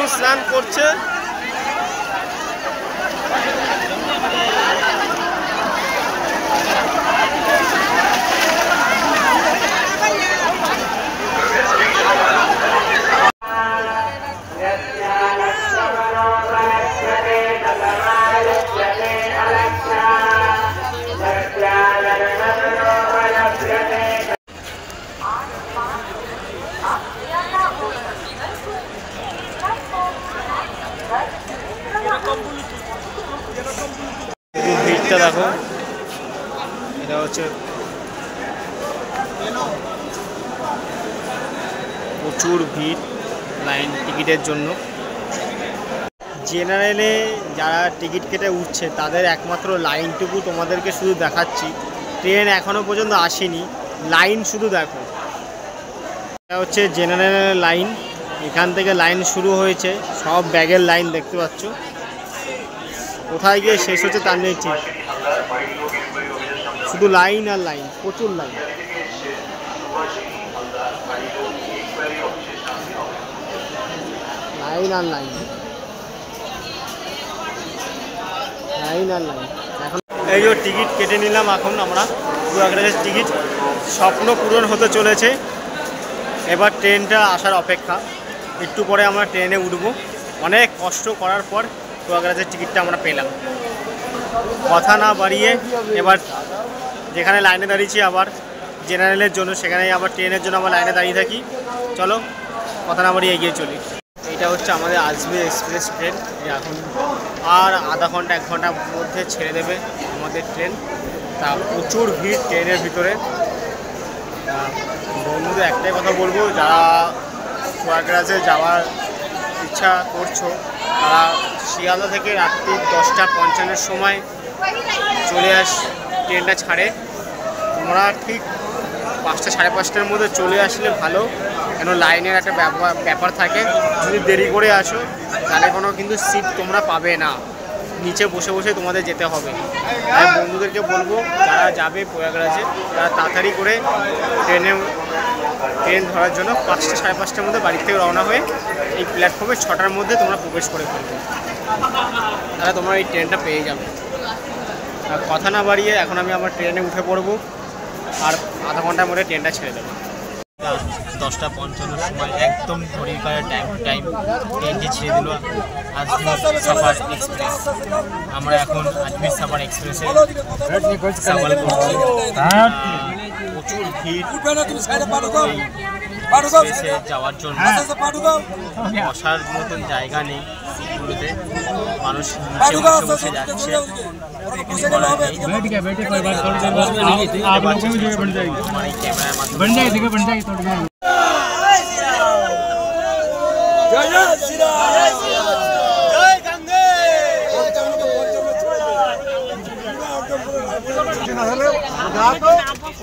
এখনই স্নান করছে। ভিড়টা দেখো, এটা হচ্ছে প্রচুর ভিড় লাইন টিকিটের জন্য। জেনারেলে যারা টিকিট কেটে উঠছে তাদের একমাত্র লাইনটুকু তোমাদেরকে শুধু দেখাচ্ছি। ট্রেন এখনও পর্যন্ত আসেনি, লাইন শুধু দেখো। এটা হচ্ছে জেনারেলের লাইন, এখান থেকে লাইন শুরু হয়েছে, সব ব্যাগের লাইন দেখতে পাচ্ছ। কোথায় গিয়ে শেষ হচ্ছে তার নেই ঠিক, শুধু লাইন আর লাইন, প্রচুর লাইন। লাইন আর লাইন, লাইন আর লাইন। এখন এই যে টিকিট কেটে নিলাম, এখন আমরা প্রয়াগরাজের টিকিট। স্বপ্ন পূরণ হতে চলেছে, এবার ট্রেনটা আসার অপেক্ষা। একটু পরে আমরা ট্রেনে উঠবো। অনেক কষ্ট করার পর প্রয়াগরাজের টিকিটটা আমরা পেলাম। কথা না বাড়িয়ে এবার যেখানে লাইনে দাঁড়িয়েছি আবার জেনারেলের জন্য, সেখানে আবার ট্রেনের জন্য আবার লাইনে দাঁড়িয়ে থাকি। চলো কথা না বাড়িয়ে এগিয়ে চলি। এটা হচ্ছে আমাদের আজমের এক্সপ্রেস ট্রেন। এখন আর আধা ঘন্টা 1 ঘন্টার মধ্যে ছেড়ে দেবে আমাদের ট্রেন। তা প্রচুর ভিড় ট্রেনের ভিতরে। বন্ধুদের একটাই কথা বলবো, যারা প্রয়াগরাজে যাওয়ার ইচ্ছা করছো তারা শিয়ালদা থেকে রাত্রি 10:55-এর সময় চলে ট্রেনটা ছাড়ে। তোমরা ঠিক 5টা সাড়ে 5টার মধ্যে চলে আসলে ভালো, কেন লাইনের একটা ব্যাপার থাকে। যদি দেরি করে আসো তাহলে কোনো কিন্তু সিট তোমরা পাবে না, নিচে বসে বসে তোমাদের যেতে হবে। তাই বন্ধুদেরকে বলবো যারা যাবে প্রয়াগরাজে তারা তাড়াতাড়ি করে ট্রেন ধরার জন্য 5টা সাড়ে 5টার মধ্যে বাড়ি থেকে রওনা হয়ে এই প্ল্যাটফর্মে 6টার মধ্যে তোমরা প্রবেশ করে ফেলবে, তাহলে তোমরা এই ট্রেনটা পেয়ে যাবে। আর কথা না বাড়িয়ে এখন আমি আমার ট্রেনে উঠে পড়বো, আর আধা ঘন্টার মধ্যে ট্রেনটা ছেড়ে দেবো। 10:55-এর সময় একদম ঘড়ির কাঁটার টাইম ট্রেনটি ছেড়ে দিল আজমির সাফার এক্সপ্রেস। আমরা এখন আজমির সাফার এক্সপ্রেসে ট্রাভেল করছি। প্রচুর ভিড় এক্সপ্রেসে যাওয়ার জন্য, বসার মতন জায়গা নেই সিটগুলোতে, মানুষ নিচে বসে বসে যাচ্ছে।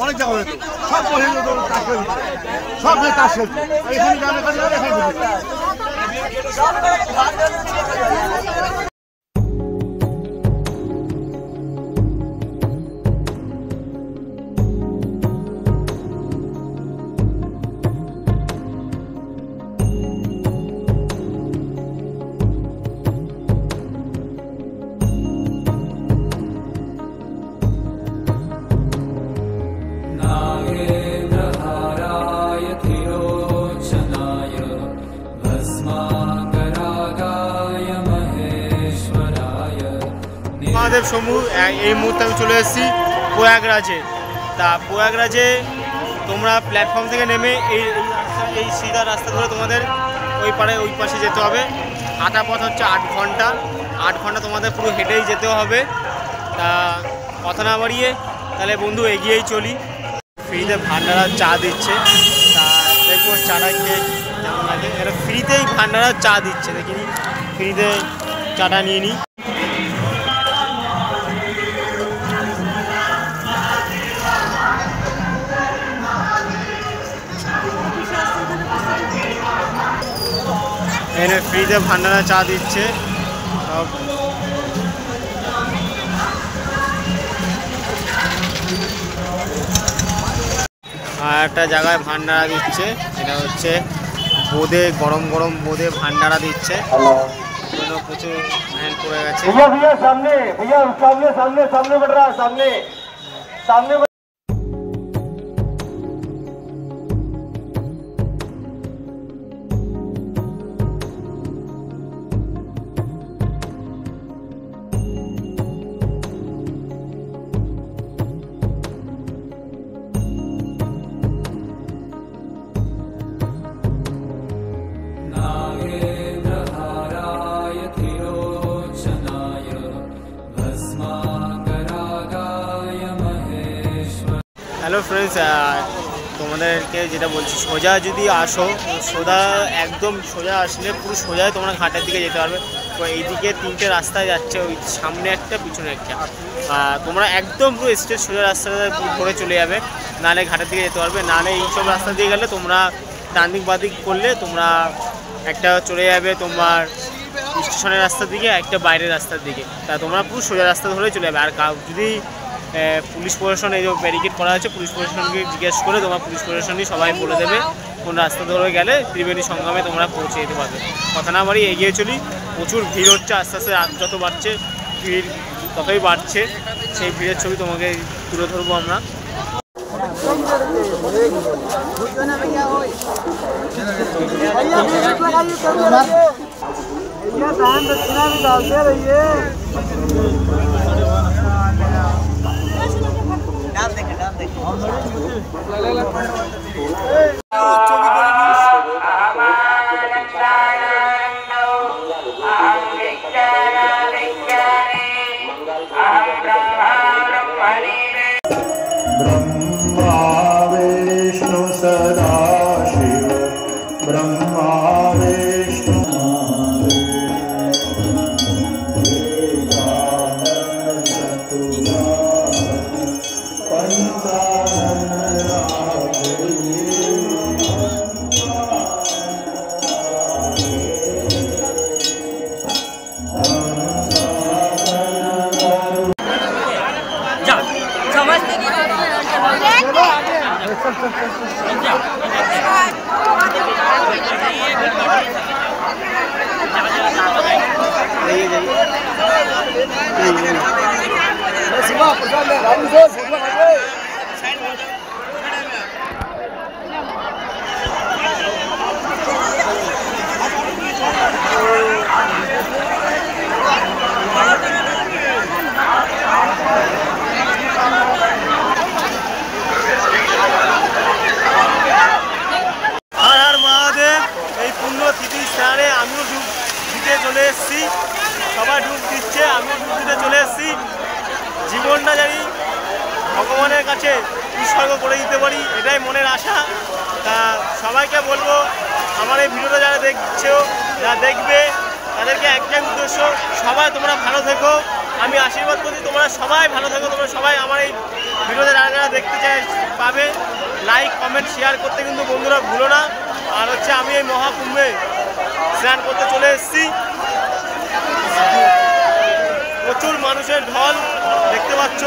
অনেক জায়গা হতো, সব সব কাজ চলছে। এখানে গ্রামে কাজ মহাদেব সমূহ। এই মুহূর্তে আমি চলে এসেছি প্রয়াগরাজে। তা প্রয়াগরাজে তোমরা প্ল্যাটফর্ম থেকে নেমে এই সিধা রাস্তা ধরে তোমাদের ওই পাশে যেতে হবে। হাঁটা পথ হচ্ছে 8 ঘন্টা। 8 ঘন্টা তোমাদের পুরো হেঁটেই যেতে হবে। তা কথা না বাড়িয়ে তাহলে বন্ধু এগিয়েই চলি। ফ্রিতে ভান্ডারার চা দিচ্ছে, তা দেখবো চাটা খেয়ে কেমন লাগে। এটা ফ্রিতেই ভান্ডারার চা দিচ্ছে, দেখিনি ফ্রিতে চাটা নিয়ে নিই। এখানে ফ্রিতে ভান্ডারা চা দিচ্ছে সব। আর একটা জায়গায় ভান্ডারা দিচ্ছে, এটা হচ্ছে বোঁদে গরম গরম বোঁদে ভান্ডারা দিচ্ছে, প্রচুর ভ্যান পড়ে গেছে। सामने भैया सामने सामने सामने बढ़ रहा है सामने सामने। হ্যালো ফ্রেন্ডস, তোমাদেরকে যেটা বলছি, সোজা যদি আসো, একদম সোজা আসলে পুরো সোজায় তোমরা ঘাটের দিকে যেতে পারবে। তো এইদিকে 3টে রাস্তায় যাচ্ছে, ওই সামনে একটা পিছনে একটা। তোমরা একদম পুরো স্ট্রেট সোজা রাস্তাটা ধরে চলে যাবে, নাহলে ঘাটের দিকে যেতে পারবে। নাহলে এইসব রাস্তা দিয়ে গেলে তোমরা ডান দিক বাঁ দিক করলে তোমরা একটা চলে যাবে তোমার স্টেশনের রাস্তার দিকে, একটা বাইরের রাস্তার দিকে। তা তোমরা পুরো সোজা রাস্তা ধরে চলে যাবে। আর যদি পুলিশ প্রশাসন এই যে ব্যারিকেড করা আছে, পুলিশ প্রশাসনকে জিজ্ঞেস করে তোমার পুলিশ প্রশাসনই সবাই বলে দেবে কোন রাস্তা ধরে গেলে ত্রিবেণী সংগ্রামে তোমরা পৌঁছে যেতে পারবে। কথা না বাড়ি এগিয়ে চলি। প্রচুর ভিড় হচ্ছে, আস্তে আস্তে রাত যত বাড়ছে ভিড় ততই বাড়ছে। সেই ভিড়ের ছবি তোমাকে তুলে ধরবো আমরা। ब्रह्मा विष्णु सदा शिव ब्रह्मा विष्णु আমিও ডুব দিতে চলে এসেছি, সবাই ডুব দিচ্ছে, আমিও ডুব দিতে চলে এসেছি। জীবনটা জানি ভগবানের কাছে উৎসর্গ করে দিতে পারি, এটাই মনের আশা। তা সবাইকে বলবো, আমার এই ভিডিওটা যারা দেখছো, যারা দেখবে, তাদেরকে একটাই উদ্দেশ্য, সবাই তোমরা ভালো থেকো। আমি আশীর্বাদ করি তোমরা সবাই ভালো থেকো। তোমরা সবাই আমার এই ভিডিওতে যারা যারা দেখতে চাই পাবে, লাইক কমেন্ট শেয়ার করতে কিন্তু বন্ধুরা ভুলো না। আর হচ্ছে আমি এই মহাকুম্ভে স্নান করতে চলে এসেছি। প্রচুর মানুষের ঢল দেখতে পাচ্ছ।